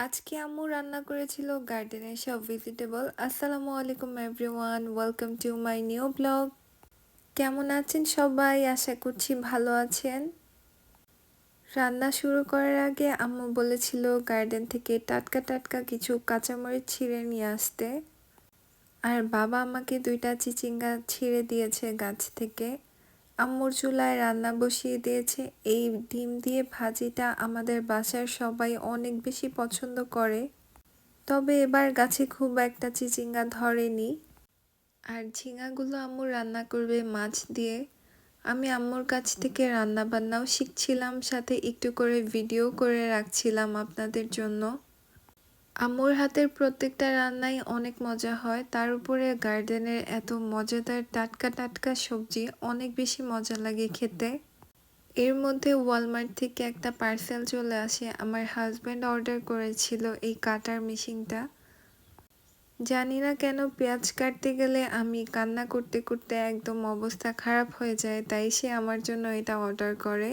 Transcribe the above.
আজকে আম্মু রান্না করেছিল গার্ডেনের সব ভেজিটেবল। আসসালামু আলাইকুম everyone, welcome to my new blog. কেমন আছেন সবাই? আশা করছি ভালো আছেন। রান্না শুরু করার আগে আম্মু বলেছিল গার্ডেন থেকে টাটকা টাটকা কিছু কাঁচামরিচ ছিঁড়ে নিয়ে আসতে। আর বাবা আমাকে 2টা চিচিঙ্গা ছিঁড়ে দিয়েছে গাছ থেকে। আম্মুর চুলায় রান্না বসিয়ে দিয়েছে। এই ডিম দিয়ে ভাজিটা আমাদের বাসার সবাই অনেক বেশি পছন্দ করে। তবে এবার গাছে খুব একটা চিচিঙ্গা ধরেনি। আর ঝিঙাগুলো আম্মু রান্না করবে মাছ দিয়ে। আমি আম্মুর কাছ থেকে রান্না বান্নাও শিখছিলাম, সাথে একটু করে ভিডিও করে রাখছিলাম আপনাদের জন্য। আম্মুর হাতের প্রত্যেকটা রান্নাই অনেক মজা হয়, তার উপরে গার্ডেনের এত মজাদার টাটকা টাটকা সবজি অনেক বেশি মজা লাগে খেতে। এর মধ্যে ওয়ালমার্ট থেকে একটা পার্সেল চলে আসে। আমার হাজব্যান্ড অর্ডার করেছিল এই কাটার মেশিনটা। জানি না কেন পেঁয়াজ কাটতে গেলে আমি কান্না করতে করতে একদম অবস্থা খারাপ হয়ে যায়, তাই সে আমার জন্য এটা অর্ডার করে।